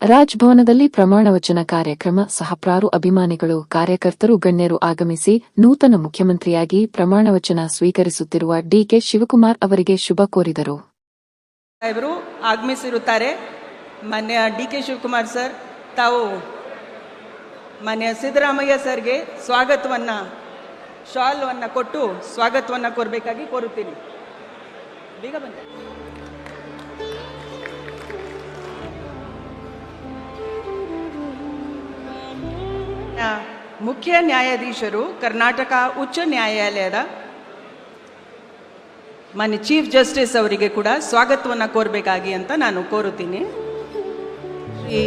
ರಾಜ್ಭವನದಲ್ಲಿ ಪ್ರಮಾಣವಚನ ಕಾರ್ಯಕ್ರಮ ಸಹಪ್ರಾರು ಅಭಿಮಾನಿಗಳು ಕಾರ್ಯಕರ್ತರು ಗಣ್ಯರು ಆಗಮಿಸಿ ನೂತನ ಮುಖ್ಯಮಂತ್ರಿಯಾಗಿ ಪ್ರಮಾಣವಚನ ಸ್ವೀಕರಿಸುತ್ತಿರುವ ಡಿಕೆ ಶಿವಕುಮಾರ್ ಅವರಿಗೆ ಶುಭ ಕೋರಿದರು. ಸಾಹೇಬರು ಆಗಮಿಸಿರುತ್ತಾರೆ. ಮಾನ್ಯ ಡಿಕೆ ಶಿವಕುಮಾರ್ ಸರ್, ತಾವು ಮಾನ್ಯ ಸಿದ್ದರಾಮಯ್ಯ ಸರ್ಗೆ ಶಾಲ್ವನ್ನು ಕೊಟ್ಟು ಸ್ವಾಗತವನ್ನು ಕೋರಬೇಕಾಗಿ ಕೋರುತ್ತೀನಿ. ಬೇಗ ಬನ್ನಿ. ಮುಖ್ಯ ನ್ಯಾಯಾಧೀಶರು ಕರ್ನಾಟಕ ಉಚ್ಚ ನ್ಯಾಯಾಲಯದ ಮಾನ್ಯ ಚೀಫ್ ಜಸ್ಟಿಸ್ ಅವರಿಗೆ ಕೂಡ ಸ್ವಾಗತವನ್ನು ಕೋರಬೇಕಾಗಿ ಅಂತ ನಾನು ಕೋರುತ್ತೀನಿ. ಶ್ರೀ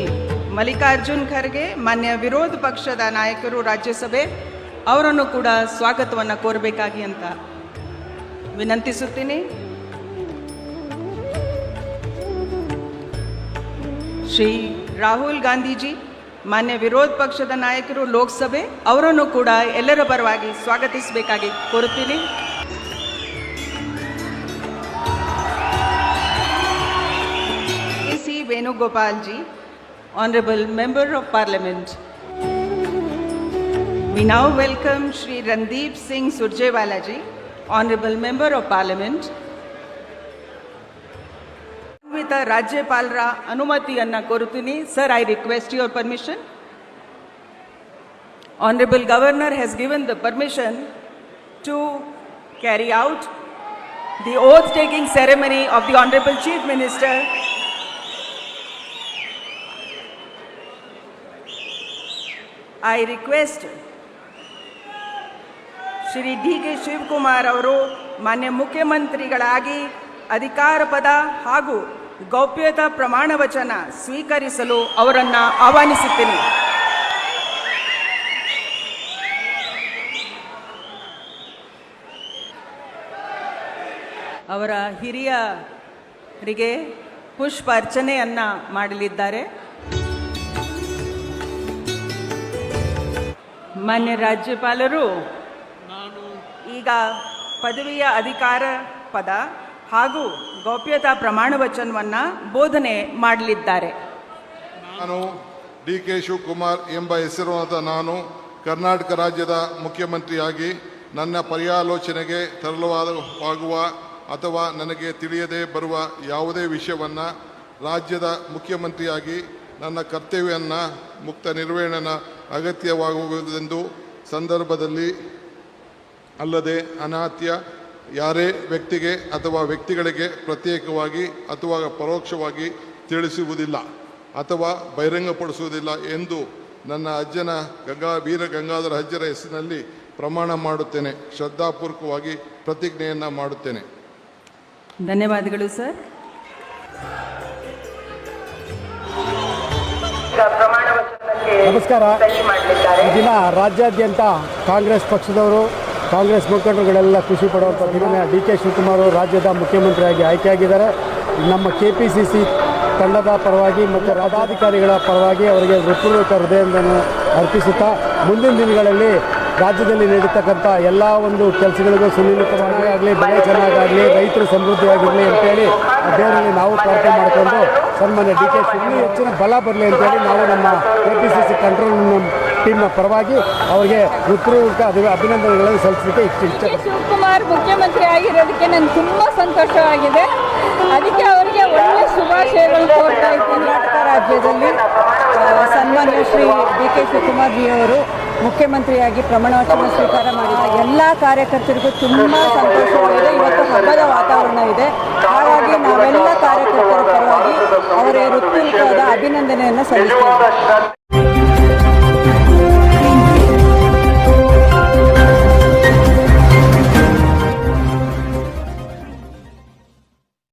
ಮಲ್ಲಿಕಾರ್ಜುನ್ ಖರ್ಗೆ ಮಾನ್ಯ ವಿರೋಧ ಪಕ್ಷದ ನಾಯಕರು ರಾಜ್ಯಸಭೆ ಅವರನ್ನು ಕೂಡ ಸ್ವಾಗತವನ್ನು ಕೋರಬೇಕಾಗಿ ಅಂತ ವಿನಂತಿಸುತ್ತೀನಿ. ಶ್ರೀ ರಾಹುಲ್ ಗಾಂಧೀಜಿ ಮಾನ್ಯ ವಿರೋಧ ಪಕ್ಷದ ನಾಯಕರು ಲೋಕಸಭೆ ಅವರನ್ನು ಕೂಡ ಎಲ್ಲರ ಪರವಾಗಿ ಸ್ವಾಗತಿಸಬೇಕಾಗಿ ಕೋರುತ್ತೀನಿ. C Venugopal ji, Honorable Member of Parliament. We now welcome Shri Randeep Singh Surjewala ji, Honorable Member of Parliament. With ರಾಜ್ಯಪಾಲರ ಅನುಮತಿಯನ್ನು ಕೋರುತ್ತೀನಿ. Sir, I request your permission. Honorable Governor has given the permission to carry out the oath-taking ceremony of the Honorable Chief Minister. I request Shri DK. Shivakumar ಅವರು ಮಾನ್ಯ ಮುಖ್ಯಮಂತ್ರಿಗಳಾಗಿ ಅಧಿಕಾರ ಪದ ಹಾಗೂ ಗೌಪ್ಯತಾ ಪ್ರಮಾಣ ವಚನ ಸ್ವೀಕರಿಸಲು ಅವರನ್ನು ಆಹ್ವಾನಿಸುತ್ತೇನೆ. ಅವರ ಹಿರಿಯರಿಗೆ ಪುಷ್ಪ ಅರ್ಚನೆಯನ್ನ ಮಾಡಲಿದ್ದಾರೆ. ಮಾನ್ಯ ರಾಜ್ಯಪಾಲರು ಈಗ ಪದವಿಯ ಅಧಿಕಾರ ಪದ ಹಾಗೂ ಗೌಪ್ಯತಾ ಪ್ರಮಾಣ ವಚನವನ್ನು ಬೋಧನೆ ಮಾಡಲಿದ್ದಾರೆ. ನಾನು ಡಿ.ಕೆ. ಶಿವಕುಮಾರ್ ಎಂಬ ಹೆಸರಿನ ನಾನು ಕರ್ನಾಟಕ ರಾಜ್ಯದ ಮುಖ್ಯಮಂತ್ರಿಯಾಗಿ ನನ್ನ ಪರ್ಯಾಲೋಚನೆಗೆ ತರಲಾಗುವ ಅಥವಾ ನನಗೆ ತಿಳಿಯದೇ ಬರುವ ಯಾವುದೇ ವಿಷಯವನ್ನು ರಾಜ್ಯದ ಮುಖ್ಯಮಂತ್ರಿಯಾಗಿ ನನ್ನ ಕರ್ತವ್ಯವನ್ನು ಮುಕ್ತ ನಿರ್ವಹಣೆಯ ಅಗತ್ಯವಾಗುವುದೆಂದು ಸಂದರ್ಭದಲ್ಲಿ ಅಲ್ಲದೆ ಅನಾತ್ಯ ಯಾರೇ ವ್ಯಕ್ತಿಗೆ ಅಥವಾ ವ್ಯಕ್ತಿಗಳಿಗೆ ಪ್ರತ್ಯೇಕವಾಗಿ ಅಥವಾ ಪರೋಕ್ಷವಾಗಿ ತಿಳಿಸುವುದಿಲ್ಲ ಅಥವಾ ಬಹಿರಂಗಪಡಿಸುವುದಿಲ್ಲ ಎಂದು ನನ್ನ ಅಜ್ಜನ ವೀರ ಗಂಗಾಧರ ಅಜ್ಜರ ಹೆಸರಿನಲ್ಲಿ ಪ್ರಮಾಣ ಮಾಡುತ್ತೇನೆ. ಶ್ರದ್ಧಾಪೂರ್ವಕವಾಗಿ ಪ್ರತಿಜ್ಞೆಯನ್ನು ಮಾಡುತ್ತೇನೆ. ಧನ್ಯವಾದಗಳು ಸರ್. ನಮಸ್ಕಾರ. ಈ ದಿನ ರಾಜ್ಯಾದ್ಯಂತ ಕಾಂಗ್ರೆಸ್ ಪಕ್ಷದವರು, ಕಾಂಗ್ರೆಸ್ ಮುಖಂಡರುಗಳೆಲ್ಲ ಖುಷಿ ಪಡುವಂಥ ದಿನ. ಡಿ.ಕೆ. ಶಿವಕುಮಾರ್ ರಾಜ್ಯದ ಮುಖ್ಯಮಂತ್ರಿಯಾಗಿ ಆಯ್ಕೆಯಾಗಿದ್ದಾರೆ. ನಮ್ಮ KPCC ತಂಡದ ಪರವಾಗಿ ಮತ್ತು ಪದಾಧಿಕಾರಿಗಳ ಪರವಾಗಿ ಅವರಿಗೆ ಹೃತ್ಪೂರ್ವಕ ಹೃದಯವನ್ನು ಅರ್ಪಿಸುತ್ತಾ ಮುಂದಿನ ದಿನಗಳಲ್ಲಿ ರಾಜ್ಯದಲ್ಲಿ ನಡೀತಕ್ಕಂಥ ಎಲ್ಲ ಒಂದು ಕೆಲಸಗಳಿಗೂ ಸುಲಲಿತವಾಗಲಿ, ಬೆಳೆ ಚೆನ್ನಾಗಾಗಲಿ, ರೈತರು ಸಮೃದ್ಧಿಯಾಗಿರಲಿ ಅಂತೇಳಿ ದೇವರಲ್ಲಿ ನಾವು ಪ್ರಾರ್ಥನೆ ಮಾಡಿಕೊಂಡು ಸನ್ಮಾನ್ಯ ಡಿ.ಕೆ. ಶಿವಕುಮಾರ್ ಹೆಚ್ಚಿನ ಬಲ ಬರಲಿ ಅಂತೇಳಿ ನಾವು ನಮ್ಮ KPCC ಕಂಟ್ರೋಲ್ ಟೀಮ್ನ ಪರವಾಗಿ ಅವರಿಗೆ ಹೃತ್ಪೂರ್ವಕ ಅಭಿನಂದನೆಗಳನ್ನು ಸಲ್ಲಿಸಲಿಕ್ಕೆ ಇಚ್ಛೆ. ಶಿವಕುಮಾರ್ ಮುಖ್ಯಮಂತ್ರಿ ಆಗಿರೋದಕ್ಕೆ ನನಗೆ ತುಂಬ ಸಂತೋಷವಾಗಿದೆ. ಅದಕ್ಕೆ ಅವರಿಗೆ ಒಳ್ಳೆಯ ಶುಭಾಶಯಗಳು ಕೋರ್ತಾ ಇದ್ದೀನಿ. ಕರ್ನಾಟಕ ರಾಜ್ಯದಲ್ಲಿ ಸನ್ಮಾನ್ಯ ಶ್ರೀ ಡಿ.ಕೆ. ಶಿವಕುಮಾರ್ ಜಿ ಅವರು ಮುಖ್ಯಮಂತ್ರಿಯಾಗಿ ಪ್ರಮಾಣವಚನ ಸ್ವೀಕಾರ ಮಾಡಿದ ಎಲ್ಲ ಕಾರ್ಯಕರ್ತರಿಗೂ ತುಂಬ ಸಂತೋಷವಾಗಿದೆ. ಇವತ್ತು ಹಬ್ಬದ ವಾತಾವರಣ ಇದೆ. ಹಾಗಾಗಿ ನಾವೆಲ್ಲ ಕಾರ್ಯಕರ್ತರ ಪರವಾಗಿ ಅವರ ಹೃತ್ಪೂರ್ವಕವಾದ ಅಭಿನಂದನೆಯನ್ನು ಸಲ್ಲಿಸ್ತೇವೆ.